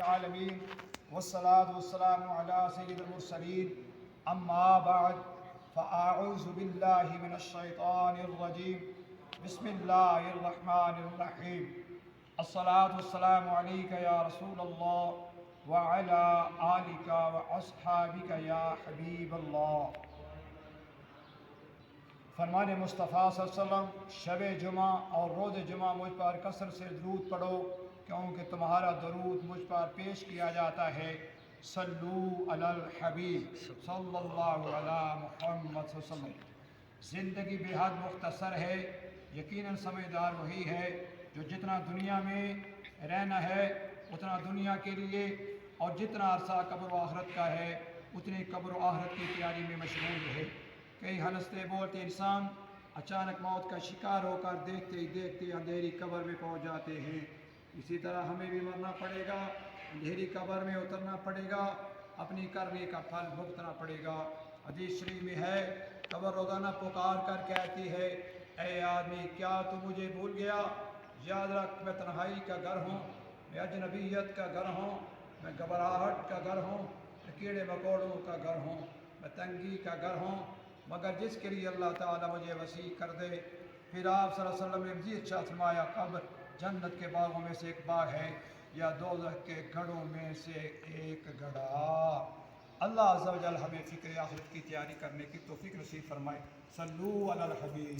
العالمين والصلاة والسلام على سيد المرسلين أما بعد فأعوذ بالله من الشيطان الرجيم بسم الله الرحمن الرحيم الصلاة والسلام عليك يا رسول الله وعلى آلك وأصحابك يا حبيب الله۔ فرمان مصطفیٰ صلی اللہ علیہ وسلم، شب جمعہ اور روز جمعہ مجھ پر کثرت سے درود پڑھو کیونکہ تمہارا درود مجھ پر پیش کیا جاتا ہے۔ صلو علی الحبیب صلی اللہ علی محمد صلی اللہ علیہ وسلم۔ زندگی بے حد مختصر ہے، یقیناً سمجھدار وہی ہے جو جتنا دنیا میں رہنا ہے اتنا دنیا کے لیے، اور جتنا عرصہ قبر و آخرت کا ہے اتنی قبر و آخرت کی تیاری میں مشغول ہے۔ کئی ہنستے بولتے انسان اچانک موت کا شکار ہو کر دیکھتے ہی دیکھتے اندھیری قبر میں پہنچ جاتے ہیں۔ اسی طرح ہمیں بھی مرنا پڑے گا، اندھیری قبر میں اترنا پڑے گا، اپنی کرنے کا پھل بھگتنا پڑے گا۔ حدیث شریف میں ہے، قبر روزانہ پکار کر کہتی ہے، اے آدمی کیا تو مجھے بھول گیا؟ یاد رکھ میں تنہائی کا گھر ہوں، میں اجنبیت کا گھر ہوں، میں گھبراہٹ کا گھر ہوں، میں کیڑے مکوڑوں کا گھر ہوں، میں تنگی کا گھر ہوں، مگر جس کے لیے اللہ تعالیٰ مجھے وسیع کر دے۔ پھر آپ صلی اللہ علیہ وسلم نے مزید فرمایا، قبر جنت کے باغوں میں سے ایک باغ ہے یا دوزخ کے گڑھوں میں سے ایک گڑھا۔ اللہ عز و جل ہمیں فکر آخرت کی تیاری کرنے کی توفیق نصیب فرمائے۔ صلو علی الحبیب۔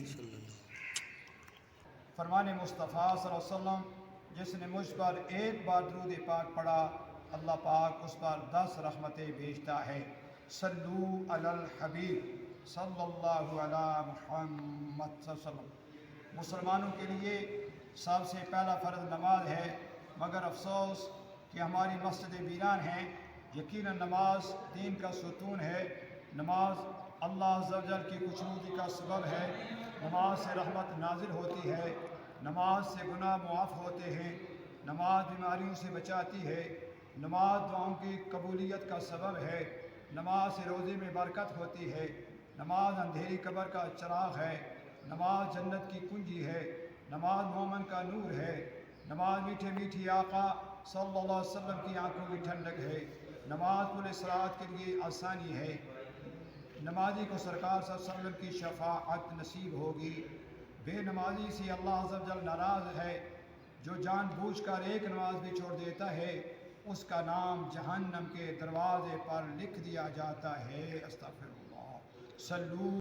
فرمان مصطفیٰ صلی اللہ علیہ وسلم، جس نے مجھ پر ایک بار درود پاک پڑھا اللہ پاک اس پر 10 رحمتیں بھیجتا ہے۔ صلو علی الحبیب صلی اللہ علی محمد صلی اللہ علیہ وسلم۔ مسلمانوں کے لیے سب سے پہلا فرض نماز ہے، مگر افسوس کہ ہماری مسجدیں ویران ہیں۔ یقیناً نماز دین کا ستون ہے، نماز اللہ عز و جل کی خوشنودی کا سبب ہے، نماز سے رحمت نازل ہوتی ہے، نماز سے گناہ معاف ہوتے ہیں، نماز بیماریوں سے بچاتی ہے، نماز دعاؤں کی قبولیت کا سبب ہے، نماز سے روزے میں برکت ہوتی ہے، نماز اندھیری قبر کا چراغ ہے، نماز جنت کی کنجی ہے، نماز مومن کا نور ہے، نماز میٹھے میٹھی آقا صلی اللہ علیہ وسلم کی آنکھوں کی ٹھنڈک ہے، نماز پورے صراط کے لیے آسانی ہے، نمازی کو سرکار صلی اللہ علیہ وسلم کی شفاعت نصیب ہوگی۔ بے نمازی سے اللہ عز و جل ناراض ہے، جو جان بوجھ کر ایک نماز بھی چھوڑ دیتا ہے اس کا نام جہنم کے دروازے پر لکھ دیا جاتا ہے۔ استغفر اللہ۔ صلو